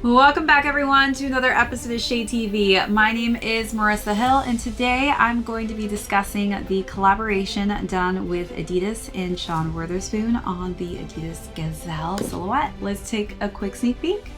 Welcome back everyone to another episode of Shade TV. My name is Marissa Hill and today I'm going to be discussing the collaboration done with Adidas and Sean Wotherspoon on the Adidas Gazelle silhouette. Let's take a quick sneak peek.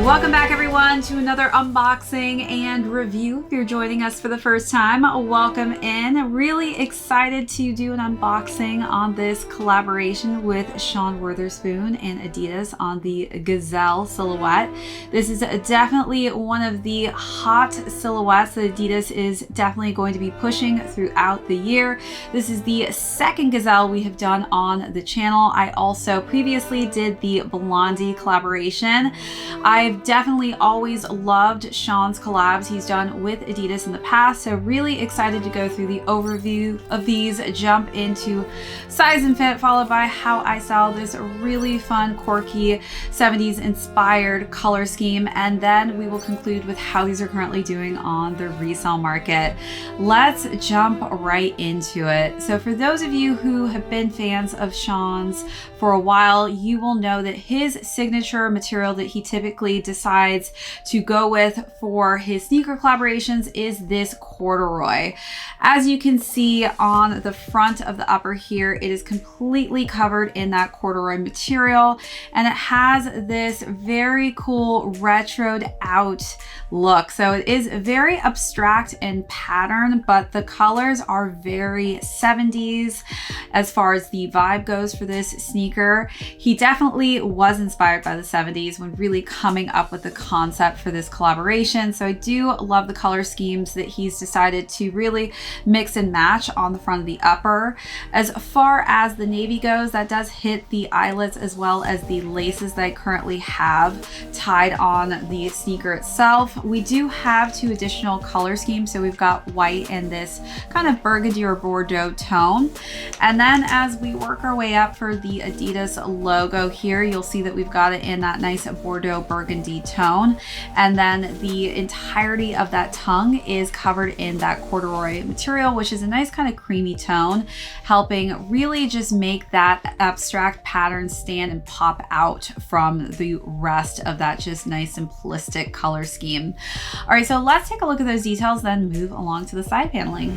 Welcome back everyone to another unboxing and review. If you're joining us for the first time, welcome in. Really excited to do an unboxing on this collaboration with Sean Wotherspoon and Adidas on the Gazelle silhouette. This is definitely one of the hot silhouettes that Adidas is definitely going to be pushing throughout the year. This is the second Gazelle we have done on the channel. I also previously did the Blondie collaboration. I've definitely always loved Sean's collabs he's done with Adidas in the past, so really excited to go through the overview of these, jump into size and fit, followed by how I style this really fun, quirky 70s inspired color scheme, and then we will conclude with how these are currently doing on the resale market. Let's jump right into it. So for those of you who have been fans of Sean's for a while, you will know that his signature material that he typically decides to go with for his sneaker collaborations is this corduroy. As you can see on the front of the upper here, it is completely covered in that corduroy material, and it has this very cool retroed out look. So it is very abstract in pattern, but the colors are very 70s as far as the vibe goes for this sneaker. He definitely was inspired by the 70s when really coming up with the concept for this collaboration. So I do love the color schemes that he's decided to really mix and match on the front of the upper. As far as the navy goes, that does hit the eyelets as well as the laces that I currently have tied on the sneaker itself. We do have two additional color schemes. So we've got white and this kind of burgundy or Bordeaux tone. And then as we work our way up for the Adidas logo here, you'll see that we've got it in that nice Bordeaux burgundy tone. And then the entirety of that tongue is covered in that corduroy material, which is a nice kind of creamy tone, helping really just make that abstract pattern stand and pop out from the rest of that just nice simplistic color scheme. All right, so let's take a look at those details, then move along to the side paneling.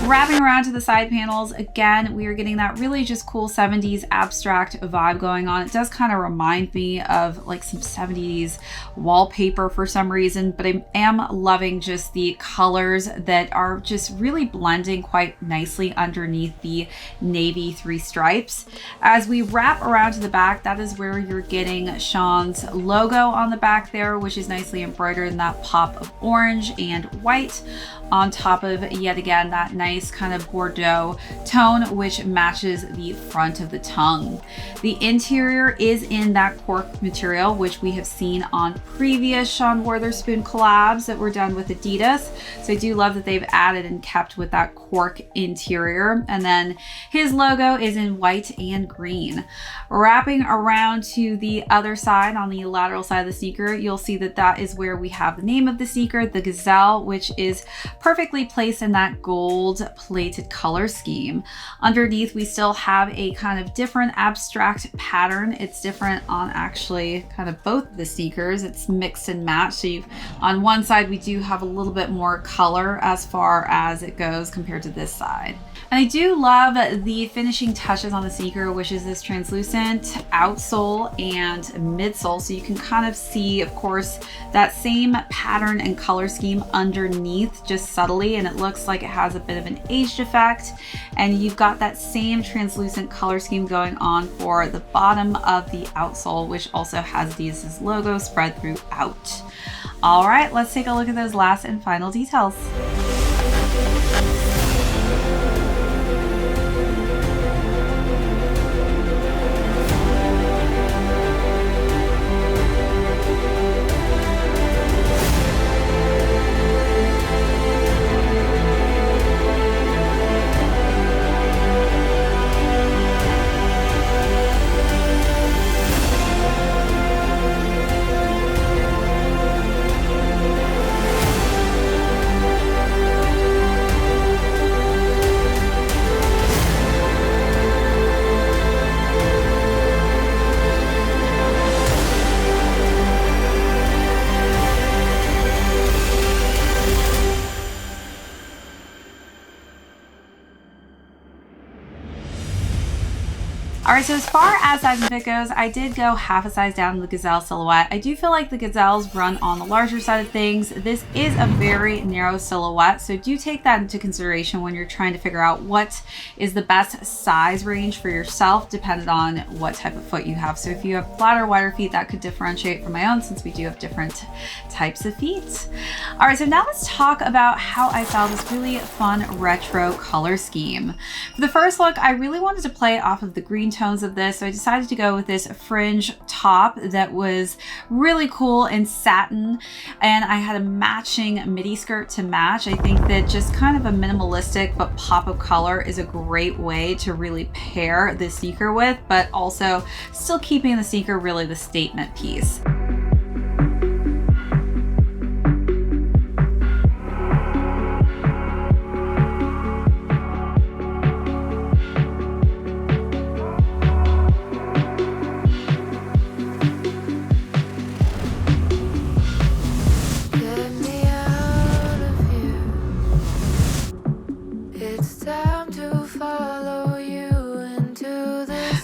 Wrapping around to the side panels, again, we are getting that really just cool 70s abstract vibe going on. It does kind of remind me of like some 70s wallpaper for some reason, but I am loving just the colors that are just really blending quite nicely underneath the navy three stripes. As we wrap around to the back, that is where you're getting Sean's logo on the back there, which is nicely embroidered in that pop of orange and white on top of, yet again, that nice kind of Bordeaux tone, which matches the front of the tongue. The interior is in that cork material, which we have seen on previous Sean Wotherspoon collabs that were done with Adidas. So I do love that they've added and kept with that cork interior. And then his logo is in white and green. Wrapping around to the other side, on the lateral side of the sneaker, you'll see that that is where we have the name of the sneaker, the Gazelle, which is perfectly placed in that gold plated color scheme. Underneath, we still have a kind of different abstract pattern. It's different on actually kind of both of the sneakers. It's mixed and matched. So on one side, we do have a little bit more color as far as it goes compared to this side. And I do love the finishing touches on the sneaker, which is this translucent outsole and midsole. So you can kind of see, of course, that same pattern and color scheme underneath just subtly. And it looks like it has a bit of an aged effect. And you've got that same translucent color scheme going on for the bottom of the outsole, which also has Adidas's logo spread throughout. All right, let's take a look at those last and final details. All right, so as far as size and fit goes, I did go half a size down in the Gazelle silhouette. I do feel like the Gazelles run on the larger side of things. This is a very narrow silhouette, so do take that into consideration when you're trying to figure out what is the best size range for yourself, depending on what type of foot you have. So if you have flatter, wider feet, that could differentiate from my own, since we do have different types of feet. All right, so now let's talk about how I found this really fun retro color scheme. For the first look, I really wanted to play off of the green tones of this, so I decided to go with this fringe top that was really cool in satin, and I had a matching midi skirt to match. I think that just kind of a minimalistic but pop of color is a great way to really pair this sneaker with, but also still keeping the sneaker really the statement piece.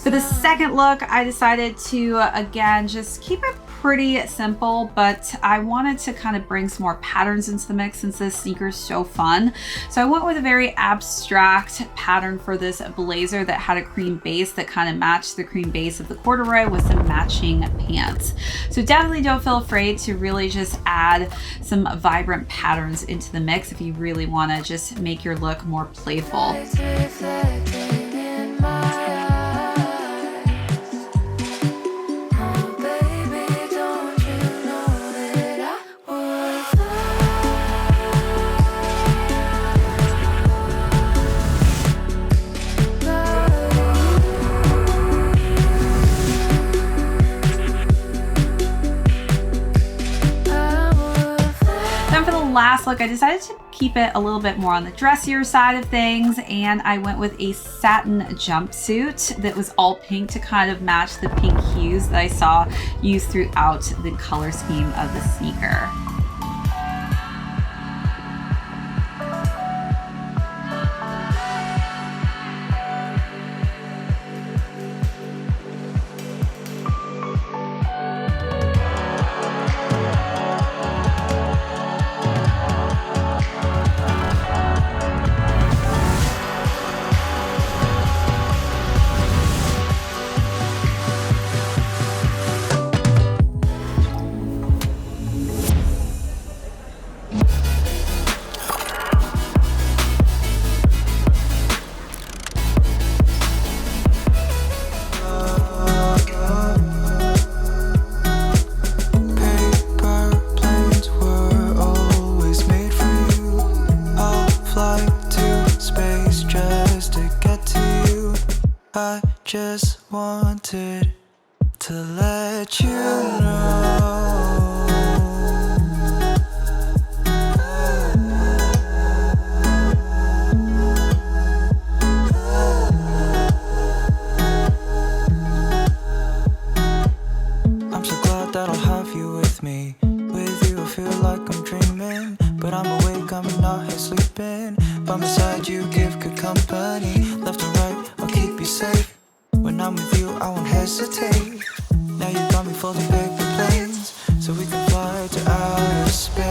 For the second look, I decided to, again, just keep it pretty simple, but I wanted to kind of bring some more patterns into the mix since this sneaker is so fun. So I went with a very abstract pattern for this blazer that had a cream base that kind of matched the cream base of the corduroy with some matching pants. So definitely don't feel afraid to really just add some vibrant patterns into the mix if you really want to just make your look more playful. Last look, I decided to keep it a little bit more on the dressier side of things, and I went with a satin jumpsuit that was all pink to kind of match the pink hues that I saw used throughout the color scheme of the sneaker. let you know. I'm so glad that I'll have you with me. With you I feel like I'm dreaming, but I'm awake, I'm not here sleeping. By my side you give good company. Left and right, I'll keep you safe. When I'm with you, I won't hesitate. Now you got me folding paper planes, so we can fly to outer space.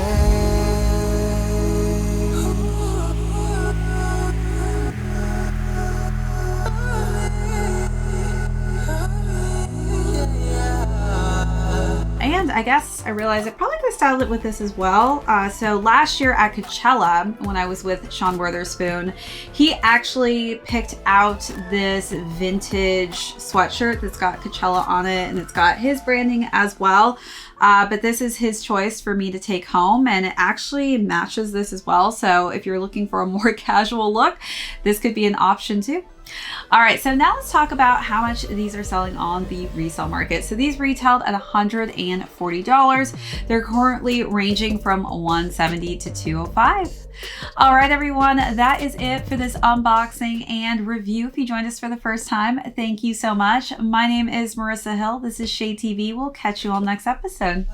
And I guess I realized I probably could have styled it with this as well. So last year at Coachella, when I was with Sean Wotherspoon, he actually picked out this vintage sweatshirt that's got Coachella on it, and it's got his branding as well. But this is his choice for me to take home, and it actually matches this as well. So if you're looking for a more casual look, this could be an option too. All right, so now let's talk about how much these are selling on the resale market. So these retailed at $140. They're currently ranging from $170 to $205. All right, everyone, that is it for this unboxing and review. If you joined us for the first time, thank you so much. My name is Marissa Hill. This is Shade TV. We'll catch you all next episode.